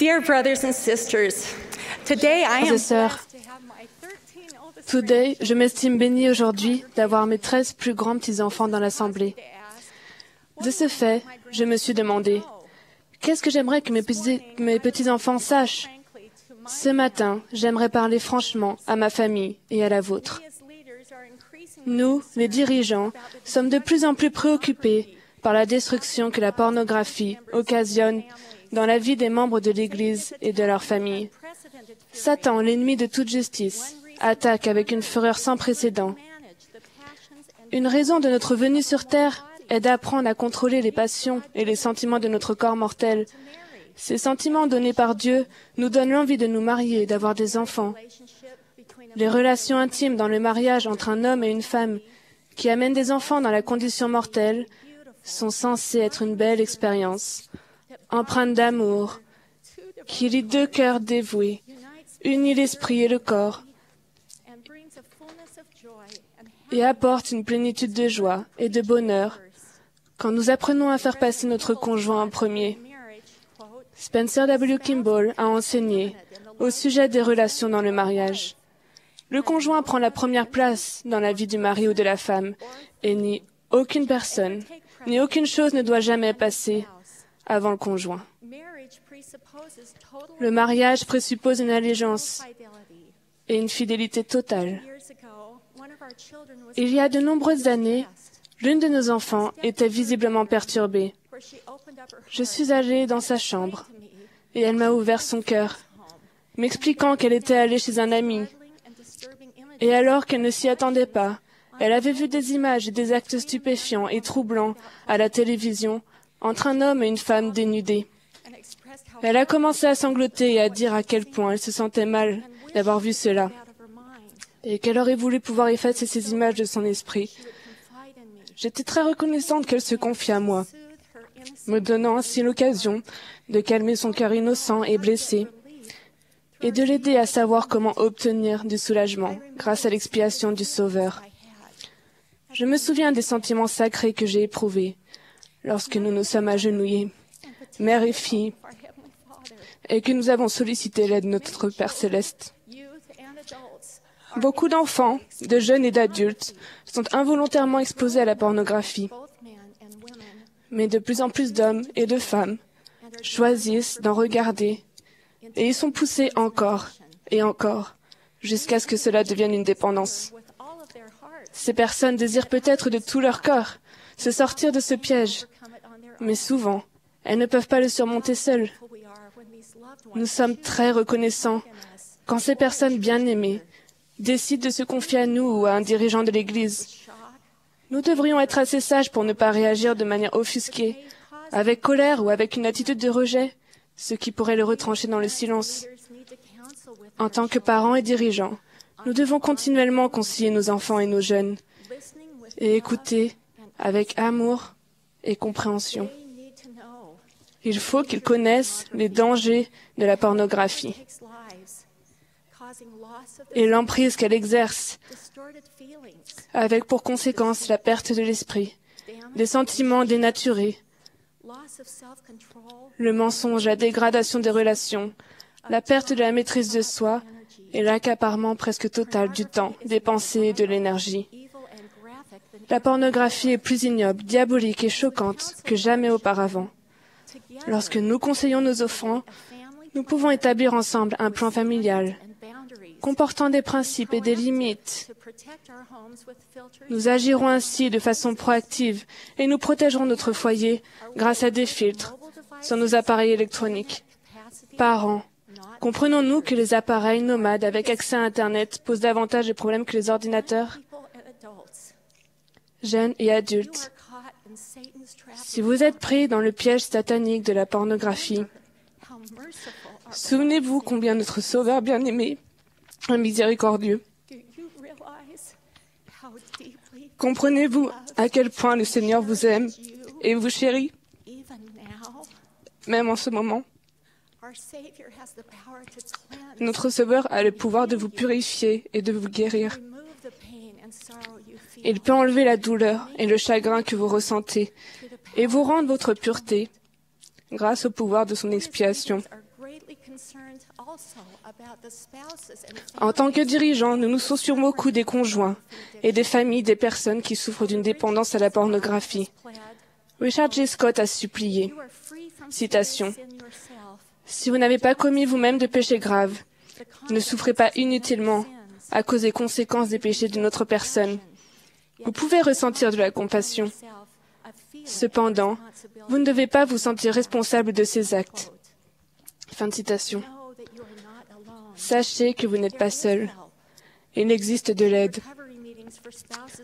Dear brothers and sisters, today I am blessed to have my 13 oldest Today, je m'estime bénie aujourd'hui d'avoir mes 13 plus grands petits-enfants dans l'Assemblée. De ce fait, je me suis demandé, qu'est-ce que j'aimerais que mes petits-enfants sachent? Ce matin, j'aimerais parler franchement à ma famille et à la vôtre. Nous, les dirigeants, sommes de plus en plus préoccupés par la destruction que la pornographie occasionne dans la vie des membres de l'Église et de leurs familles. Satan, l'ennemi de toute justice, attaque avec une fureur sans précédent. Une raison de notre venue sur Terre est d'apprendre à contrôler les passions et les sentiments de notre corps mortel. Ces sentiments donnés par Dieu nous donnent l'envie de nous marier et d'avoir des enfants. Les relations intimes dans le mariage entre un homme et une femme qui amènent des enfants dans la condition mortelle sont censées être une belle expérience, empreinte d'amour, qui lie deux cœurs dévoués, unit l'esprit et le corps, et apporte une plénitude de joie et de bonheur quand nous apprenons à faire passer notre conjoint en premier. Spencer W. Kimball a enseigné au sujet des relations dans le mariage. Le conjoint prend la première place dans la vie du mari ou de la femme, et ni aucune personne, ni aucune chose ne doit jamais passer avant le conjoint. Le mariage présuppose une allégeance et une fidélité totale. Il y a de nombreuses années, l'une de nos enfants était visiblement perturbée. Je suis allée dans sa chambre et elle m'a ouvert son cœur, m'expliquant qu'elle était allée chez un ami. Et alors qu'elle ne s'y attendait pas, elle avait vu des images et des actes stupéfiants et troublants à la télévision entre un homme et une femme dénudés. Elle a commencé à sangloter et à dire à quel point elle se sentait mal d'avoir vu cela et qu'elle aurait voulu pouvoir effacer ces images de son esprit. J'étais très reconnaissante qu'elle se confie à moi, me donnant ainsi l'occasion de calmer son cœur innocent et blessé et de l'aider à savoir comment obtenir du soulagement grâce à l'expiation du Sauveur. Je me souviens des sentiments sacrés que j'ai éprouvés lorsque nous nous sommes agenouillés, mère et fille, et que nous avons sollicité l'aide de notre Père céleste. Beaucoup d'enfants, de jeunes et d'adultes sont involontairement exposés à la pornographie. Mais de plus en plus d'hommes et de femmes choisissent d'en regarder et ils sont poussés encore et encore jusqu'à ce que cela devienne une dépendance. Ces personnes désirent peut-être de tout leur corps se sortir de ce piège, mais souvent, elles ne peuvent pas le surmonter seules. Nous sommes très reconnaissants quand ces personnes bien-aimées décident de se confier à nous ou à un dirigeant de l'Église. Nous devrions être assez sages pour ne pas réagir de manière offusquée, avec colère ou avec une attitude de rejet, ce qui pourrait le retrancher dans le silence. En tant que parents et dirigeants, nous devons continuellement conseiller nos enfants et nos jeunes et écouter avec amour et compréhension. Il faut qu'ils connaissent les dangers de la pornographie et l'emprise qu'elle exerce, avec pour conséquence la perte de l'esprit, des sentiments dénaturés, le mensonge, la dégradation des relations, la perte de la maîtrise de soi et l'accaparement presque total du temps, des pensées et de l'énergie. La pornographie est plus ignoble, diabolique et choquante que jamais auparavant. Lorsque nous conseillons nos enfants, nous pouvons établir ensemble un plan familial comportant des principes et des limites. Nous agirons ainsi de façon proactive et nous protégerons notre foyer grâce à des filtres sur nos appareils électroniques. Parents, comprenons-nous que les appareils nomades avec accès à Internet posent davantage de problèmes que les ordinateurs? Jeunes et adultes, si vous êtes pris dans le piège satanique de la pornographie, souvenez-vous combien notre Sauveur bien-aimé est miséricordieux. Comprenez-vous à quel point le Seigneur vous aime et vous chérit, même en ce moment. Notre Sauveur a le pouvoir de vous purifier et de vous guérir. Il peut enlever la douleur et le chagrin que vous ressentez et vous rendre votre pureté grâce au pouvoir de son expiation. En tant que dirigeants, nous nous soucions beaucoup des conjoints et des familles des personnes qui souffrent d'une dépendance à la pornographie. Richard J. Scott a supplié, citation, « Si vous n'avez pas commis vous-même de péchés graves, ne souffrez pas inutilement à cause des conséquences des péchés d'une autre personne. Vous pouvez ressentir de la compassion. Cependant, vous ne devez pas vous sentir responsable de ces actes. » Fin de citation. Sachez que vous n'êtes pas seul. Il existe de l'aide.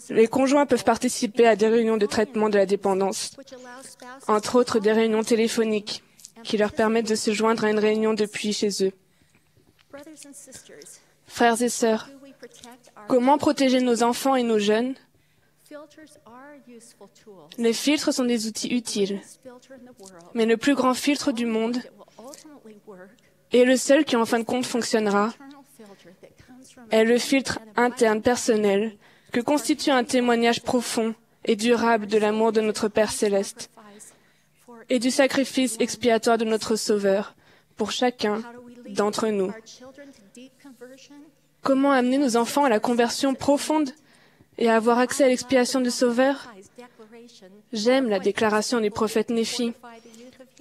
Les conjoints peuvent participer à des réunions de traitement de la dépendance, entre autres des réunions téléphoniques, qui leur permettent de se joindre à une réunion depuis chez eux. Frères et sœurs, comment protéger nos enfants et nos jeunes? Les filtres sont des outils utiles, mais le plus grand filtre du monde et le seul qui en fin de compte fonctionnera est le filtre interne personnel que constitue un témoignage profond et durable de l'amour de notre Père céleste et du sacrifice expiatoire de notre Sauveur pour chacun d'entre nous. Comment amener nos enfants à la conversion profonde et à avoir accès à l'expiation du Sauveur? J'aime la déclaration du prophète Néphi,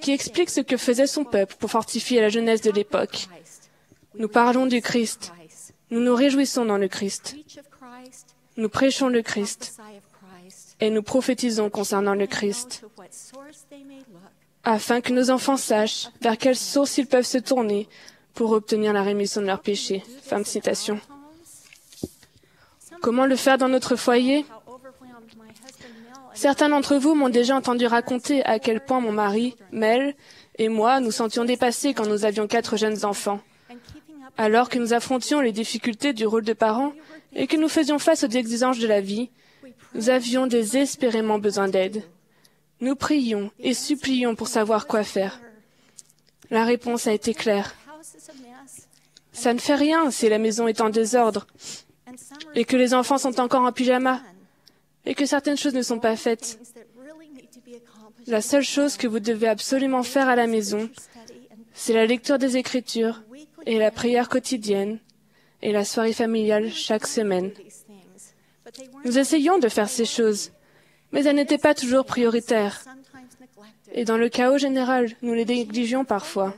qui explique ce que faisait son peuple pour fortifier la jeunesse de l'époque. Nous parlons du Christ. Nous nous réjouissons dans le Christ. Nous prêchons le Christ. Et nous prophétisons concernant le Christ, afin que nos enfants sachent vers quelle source ils peuvent se tourner pour obtenir la rémission de leurs péchés. Fin de citation. Comment le faire dans notre foyer? Certains d'entre vous m'ont déjà entendu raconter à quel point mon mari, Mel, et moi nous sentions dépassés quand nous avions 4 jeunes enfants. Alors que nous affrontions les difficultés du rôle de parents et que nous faisions face aux exigences de la vie, nous avions désespérément besoin d'aide. Nous prions et supplions pour savoir quoi faire. La réponse a été claire. Ça ne fait rien si la maison est en désordre et que les enfants sont encore en pyjama et que certaines choses ne sont pas faites. La seule chose que vous devez absolument faire à la maison, c'est la lecture des Écritures et la prière quotidienne et la soirée familiale chaque semaine. Nous essayons de faire ces choses, mais elles n'étaient pas toujours prioritaires. Et dans le chaos général, nous les négligeons parfois.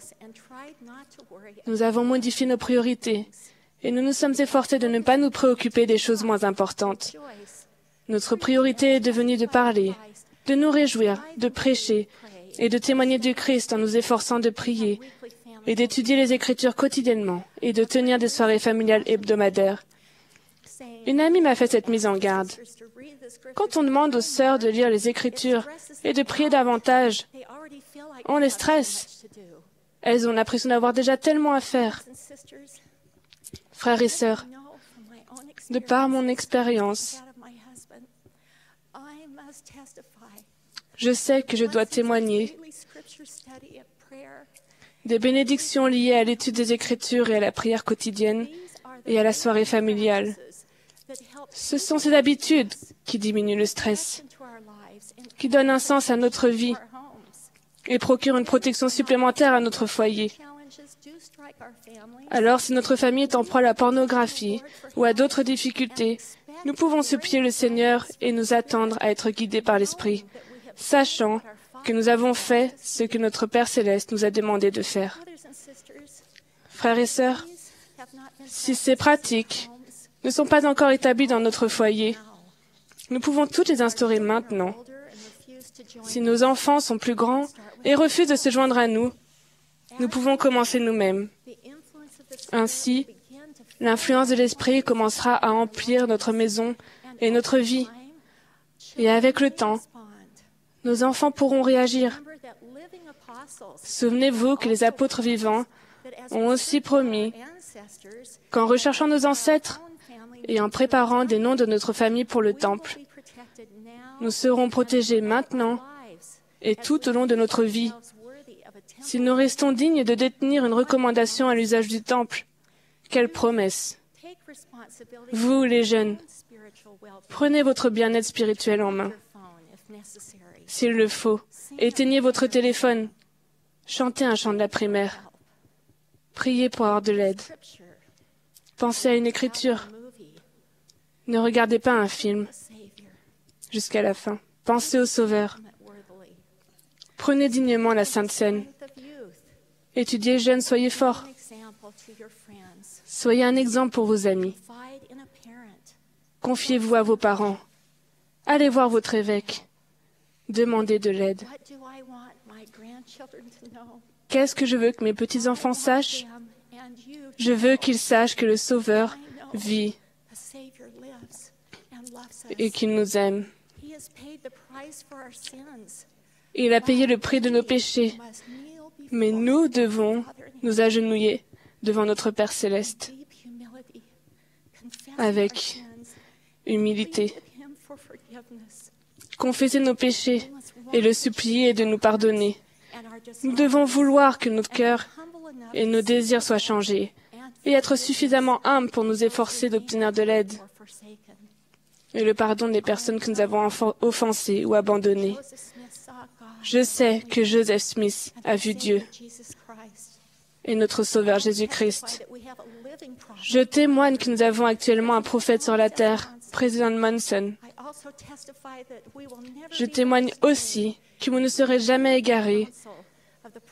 Nous avons modifié nos priorités et nous nous sommes efforcés de ne pas nous préoccuper des choses moins importantes. Notre priorité est devenue de parler, de nous réjouir, de prêcher et de témoigner du Christ en nous efforçant de prier et d'étudier les Écritures quotidiennement et de tenir des soirées familiales hebdomadaires. Une amie m'a fait cette mise en garde. Quand on demande aux sœurs de lire les Écritures et de prier davantage, on les stresse. Elles ont l'impression d'avoir déjà tellement à faire. Frères et sœurs, de par mon expérience, je sais que je dois témoigner des bénédictions liées à l'étude des Écritures et à la prière quotidienne et à la soirée familiale. Ce sont ces habitudes qui diminuent le stress, qui donnent un sens à notre vie et procurent une protection supplémentaire à notre foyer. Alors, si notre famille est en proie à la pornographie ou à d'autres difficultés, nous pouvons supplier le Seigneur et nous attendre à être guidés par l'Esprit, sachant que nous avons fait ce que notre Père céleste nous a demandé de faire. Frères et sœurs, si ces pratiques ne sont pas encore établies dans notre foyer, nous pouvons toutes les instaurer maintenant. Si nos enfants sont plus grands et refusent de se joindre à nous, nous pouvons commencer nous-mêmes. Ainsi, l'influence de l'Esprit commencera à emplir notre maison et notre vie. Et avec le temps, nos enfants pourront réagir. Souvenez-vous que les apôtres vivants ont aussi promis qu'en recherchant nos ancêtres et en préparant des noms de notre famille pour le temple, nous serons protégés maintenant et tout au long de notre vie. Si nous restons dignes de détenir une recommandation à l'usage du temple, quelle promesse! Vous, les jeunes, prenez votre bien-être spirituel en main. S'il le faut, éteignez votre téléphone, chantez un chant de la primaire, Priez pour avoir de l'aide. Pensez à une écriture. Ne regardez pas un film jusqu'à la fin. Pensez au Sauveur. Prenez dignement la Sainte Seine. Étudiez jeunes, soyez forts. Soyez un exemple pour vos amis. Confiez-vous à vos parents. Allez voir votre évêque. Demandez de l'aide. Qu'est-ce que je veux que mes petits-enfants sachent? Je veux qu'ils sachent que le Sauveur vit et qu'il nous aime. Il a payé le prix de nos péchés. Mais nous devons nous agenouiller devant notre Père céleste avec humilité. Confesser nos péchés et le supplier de nous pardonner. Nous devons vouloir que notre cœur et nos désirs soient changés et être suffisamment humbles pour nous efforcer d'obtenir de l'aide et le pardon des personnes que nous avons offensées ou abandonnées. Je sais que Joseph Smith a vu Dieu et notre Sauveur Jésus-Christ. Je témoigne que nous avons actuellement un prophète sur la terre, Président Monson. Je témoigne aussi que vous ne serez jamais égarés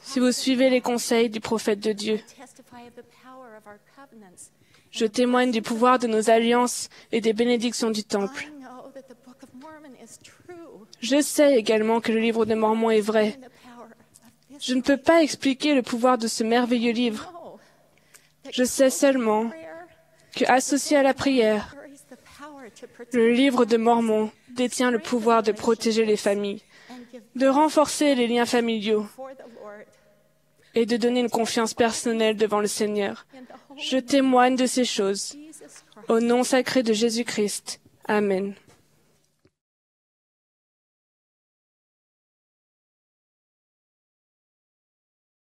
si vous suivez les conseils du prophète de Dieu. Je témoigne du pouvoir de nos alliances et des bénédictions du Temple. Je sais également que le livre de Mormon est vrai. Je ne peux pas expliquer le pouvoir de ce merveilleux livre. Je sais seulement que, associé à la prière, le livre de Mormon détient le pouvoir de protéger les familles, de renforcer les liens familiaux et de donner une confiance personnelle devant le Seigneur. Je témoigne de ces choses. Au nom sacré de Jésus-Christ. Amen.